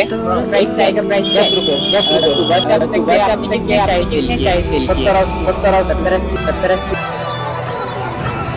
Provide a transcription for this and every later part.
तो प्राइस रहेगा प्राइस 10 रुपये सुबह से अब तक आपने कितने चाय से लिए 70-80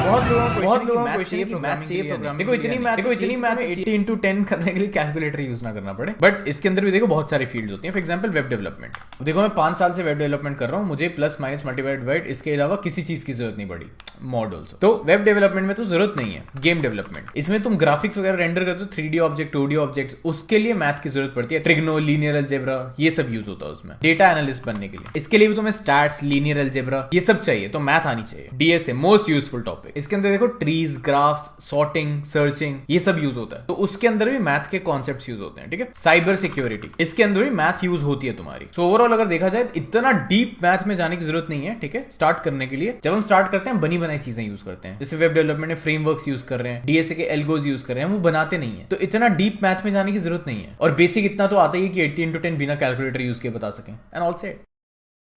बहुत लोगों को चाहिए मैथ चाहिए प्रोग्रामिंग। देखो इतनी मैथ 80 into 10 करने के लिए कैलकुलेटर यूज ना करना पड़े। बट इसके अंदर भी देखो बहुत सारी फील्ड्स होती हैं। For example web development. देखो मैं 5 साल से वेब डेवलपमेंट कर रहा हूँ, मुझे प्लस माइनस मल्टीप्लाइड डिवाइड इसके अलावा किसी चीज की जरूरत नहीं पड़ी। मॉड ऑल्सो तो वेब डेवलपमेंट में तो जरूरत नहीं है। गेम डेवलपमेंट, इसमें तुम ग्राफिक्स वगैरह रेंडर करते हो 3D ऑब्जेक्ट 2D ऑब्जेक्ट्स, उसके लिए मैथ की जरूरत पड़ती है। ट्रिग्नो, लीनियर अलजेब्रा, ये सब यूज होता है उसमें। डेटा एनालिस्ट बनने के लिए इसके लिए भी तुम्हें स्टैट्स, लीनियर अलजेब्रा ये सब चाहिए, तो मैथ आनी चाहिए। DSA most useful topic. इसके अंदर देखो ट्रीज, ग्राफ्स, सॉर्टिंग, सर्चिंग ये सब यूज होता है, तो उसके अंदर भी मैथ के कॉन्सेप्ट्स यूज होते हैं। ठीक है, साइबर सिक्योरिटी, इसके अंदर भी मैथ यूज होती है तुम्हारी। सो ओवरऑल अगर देखा जाए इतना डीप मैथ में जाने की जरूरत नहीं है। ठीक है, स्टार्ट करने के लिए जब हम स्टार्ट करते हैं बनी बनाई चीजें यूज करते हैं, जैसे वेब डेवलपमेंट में फ्रेमवर्क्स यूज कर रहे हैं, डीएसए के एल्गोज यूज कर रहे हैं, वो बनाते नहीं है, तो इतना डीप मैथ में जाने की जरूरत नहीं है। और बेसिक इतना तो आता ही है कि 80 into 10 बिना कैलकुलेटर यूज के बता सकें। And all set.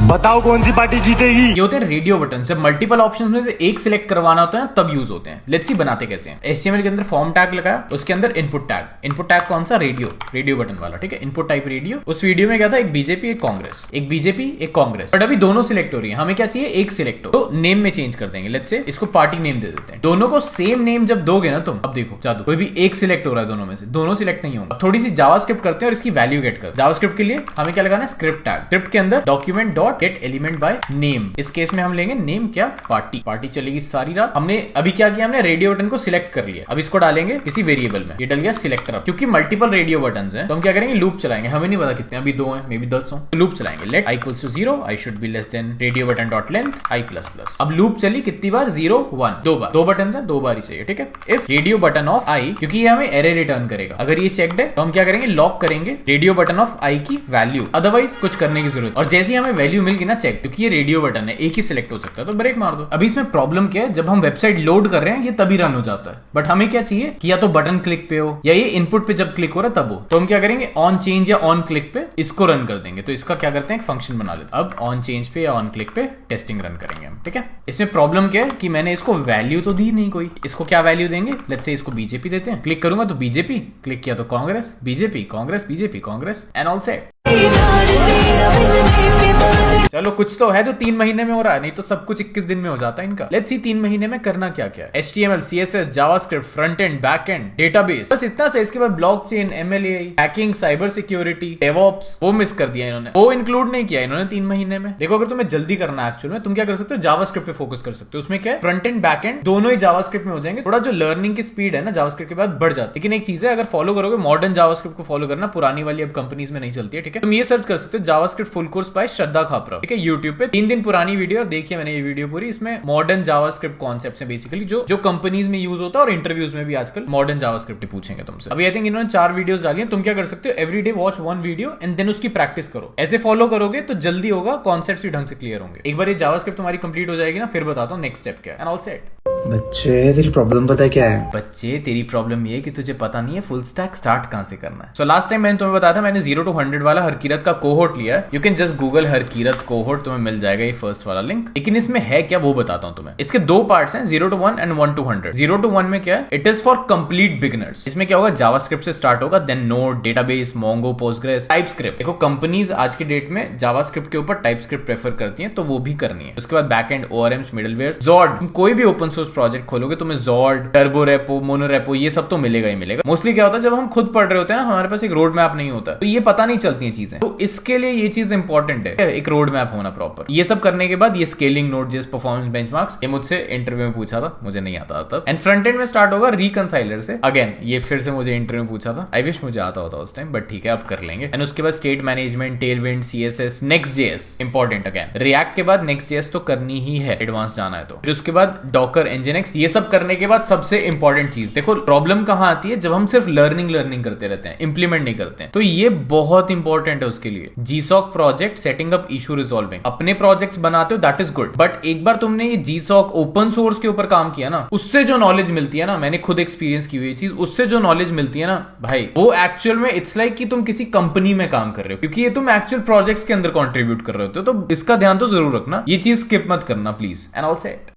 बताओ कौन सी पार्टी जीतेगी। ये होते हैं रेडियो बटन। जब मल्टीपल ऑप्शंस में से एक सिलेक्ट करवाना होता है तब यूज होते हैं। लेट्स सी बनाते कैसे हैं। HTML के अंदर फॉर्म टैग लगाया, उसके अंदर इनपुट टैग। इनपुट टैग कौन सा? रेडियो बटन वाला। ठीक है, इनपुट टाइप रेडियो। उस वीडियो में क्या था, एक बीजेपी एक कांग्रेस, एक बीजेपी एक कांग्रेस, बट अभी दोनों सिलेक्ट हो रही है। हमें क्या चाहिए, एक सिलेक्ट हो, तो नेम में चेंज कर देंगे। लेट्स से इसको पार्टी नेम दे देते हैं। दोनों को सेम नेम जब दोगे ना तुम, अब देखो जादू, कोई भी एक सिलेक्ट हो रहा है दोनों में से, दोनों सिलेक्ट नहीं होंगे। थोड़ी सी जावास्क्रिप्ट करते हैं और इसकी वैल्यू गेट करते हैं। जावास्क्रिप्ट के लिए हमें क्या लगाना है, स्क्रिप्ट टैग। स्क्रिप्ट के अंदर document dot gate element by name. इस केस में हम लेंगे नेम क्या, पार्टी चलेगी सारी रात। हमने अभी क्या किया, हमने रेडियो बटन को सिलेक्ट कर लिया। अब इसको डालेंगे किसी वेरिएबल में, ये डल गया सिलेक्टर। क्योंकि मल्टीपल रेडियो बटन्स हैं तो हम क्या करेंगे, लूप चलाएंगे। हमें नहीं पता कितने, अभी 2 हैं, मे बी 10 हो, तो लूप चलाएंगे। Let i equals to 0, i should be less than radio button dot length i++। अब लूप चली कितनी बार, 0 1, 2 बार। 2 बटन है, 2 बार ही चाहिए। ठीक है, if radio button of i, क्योंकि ये हमें एरे रिटर्न करेगा, अगर ये चेक्ड है तो हम क्या करेंगे, लॉक करेंगे रेडियो बटन ऑफ i की वैल्यू, अदरवाइज कुछ करने की जरूरत। और जैसे ही हमें वैल्यू मिल गई ना चेक, क्योंकि ये रेडियो बटन है, एक ही सिलेक्ट हो सकता है, तो ब्रेक मार दो। अभी इसमें प्रॉब्लम क्या है, जब हम वेबसाइट लोड कर रहे हैं ये तभी रन हो जाता है, बट हमें क्या चाहिए कि या तो बटन क्लिक पे हो या ये इनपुट पे जब क्लिक हो रहा है तब हो। तो हम क्या करेंगे, ऑन चेंज या ऑन क्लिक पे इसको रन कर देंगे। तो इसका क्या करते हैं, एक फंक्शन बना लेते हैं। अब ऑन चेंज पे या ऑन क्लिक पे टेस्टिंग रन करेंगे हम। ठीक है, इसमें प्रॉब्लम क्या है कि मैंने इसको वैल्यू तो दी नहीं कोई। इसको क्या वैल्यू देंगे, लेट्स से इसको बीजेपी देते हैं। क्लिक करूंगा तो बीजेपी, क्लिक किया तो Congress, BJP Congress, BJP Congress, and all set. चलो कुछ तो है जो 3 महीने में हो रहा है, नहीं तो सब कुछ 21 दिन में हो जाता है इनका। लेट्स सी 3 महीने में करना क्या क्या है। HTML, CSS, JavaScript, front end, back and, database, बस इतना से। इसके बाद blockchain, ML/AI, hacking, cyber security, DevOps, वो मिस कर दिया इन्होंने, वो इंक्लूड नहीं किया इन्होंने 3 महीने में। देखो अगर तुम्हें जल्दी करना है एक्चुअल में, तुम क्या कर सकते हो, जावास्क्रिप्ट पे फोकस कर सकते हो। उसमें क्या है, फ्रंट एंड बैक एंड दोनों ही जावास्क्रिप्ट में हो जाएंगे। थोड़ा जो लर्निंग की स्पीड है ना जावास्क्रिप्ट के बाद बढ़ जाती है। लेकिन एक चीज है, अगर फॉलो करोगे मॉडर्न जावास्क्रिप्ट को फॉलो करना, पुरानी वाली अब कंपनीज में नहीं चलती है। ठीक है, तुम ये सर्च कर सकते हो जावास्क्रिप्ट फुल कोर्स बाय श्रद्धा खापरा। ठीक है, यूट्यूब पे 3 दिन पुरानी वीडियो देखिए मैंने ये वीडियो पूरी। इसमें मॉडर्न जावास्क्रिप्ट कॉन्सेप्ट्स हैं बेसिकली, जो कंपनीज में यूज होता है, और इंटरव्यूज में भी आजकल मॉडर्न जावास्क्रिप्ट पूछेंगे तुमसे। अभी आई थिंक इन्होंने 4 वीडियोस डाली हैं। तुम क्या कर सकते हो, everyday watch 1 video and then उसकी प्रैक्टिस करो। ऐसे फॉलो करोगे तो जल्दी होगा, कॉन्सेप्ट्स भी ढंग से क्लियर होंगे। एक बार ये जावास्क्रिप्ट तुम्हारी कंप्लीट हो जाएगी ना, फिर बताता हूँ नेक्स्ट स्टेप क्या है। And all set. बच्चे तेरी प्रॉब्लम पता है क्या है? बच्चे तेरी प्रॉब्लम ये है कि तुझे पता नहीं है फुल स्टैक स्टार्ट कहां से करना है। सो लास्ट टाइम मैंने तुम्हें बताया था, मैंने 0 to 100 वाला हरकीरत का कोहोर्ट लिया है। You can just Google Harkirat cohort, तुम्हें मिल जाएगा ये फर्स्ट वाला लिंक। लेकिन इसमें है क्या वो बताता हूं तुम्हें। इसके 2 पार्ट्स हैं, 0 to 1 एंड 1 to 100। 0 to 1 में क्या है, it is for complete beginners. इसमें क्या होगा, जावास्क्रिप्ट से स्टार्ट होगा, then Node, database, Mongo, Postgres, TypeScript. देखो कंपनीज आज की डेट में जावास्क्रिप्ट के ऊपर टाइपस्क्रिप्ट प्रेफर करती हैं, तो वो भी करनी है। उसके बाद बैकएंड, ORMs, मिडलवेयर, जॉर्ड। कोई भी ओपन सोर्स प्रोजेक्ट खोलोगे तुम्हें जॉर्ड, टर्बो रेपो, मोनोरेपो ये सब तो मिलेगा ही मिलेगा। मोस्टली क्या होता है, जब हम खुद पढ़ रहे होते हैं ना, हमारे पास एक रोड मैप नहीं होता, तो ये पता नहीं चलती हैं चीजें। तो इसके लिए ये चीज इंपॉर्टेंट है, एक रोड मैप होना प्रॉपर। ये सब करने के बाद ये स्केलिंग, नोड.js, परफॉर्मेंस बेंचमार्क्स, ये मुझसे इंटरव्यू में पूछा था, मुझे नहीं आता तब। एंड फ्रंट एंड में स्टार्ट होगा रिकंसाइलर से। अगेन ये फिर से मुझे इंटरव्यू में पूछा था, आई विश मुझे आता होता उस टाइम, बट ठीक है अब कर लेंगे। एंड उसके बाद state management, Tailwind, CSS, Next.js important. Again react के बाद Next.js तो करनी ही है, एडवांस जाना है तो। फिर उसके बाद डॉकर, Nginx, ये सब करने के बाद सबसे इंपॉर्टेंट चीज, देखो प्रॉब्लम कहां आती है, जब हम सिर्फ लर्निंग करते रहते हैं, इंप्लीमेंट नहीं करते हैं। तो ये बहुत इंपॉर्टेंट है उसके लिए। GSOC project, setting up issue resolving, अपने प्रोजेक्ट्स बनाते हो दैट इज गुड, बट एक बार तुमने ये GSOC ओपन सोर्स के ऊपर काम किया ना, उससे जो नॉलेज मिलती है ना, मैंने खुद एक्सपीरियंस की हुई चीज, उससे जो नॉलेज मिलती है ना भाई, वो एक्चुअल में इट्स लाइक कि तुम किसी कंपनी में काम कर रहे हो, क्योंकि ये तुम एक्चुअल प्रोजेक्ट्स के अंदर कंट्रीब्यूट कर रहे होते हो। तो इसका ध्यान तो जरूर रखना, ये चीज स्किप मत करना प्लीज। And all set.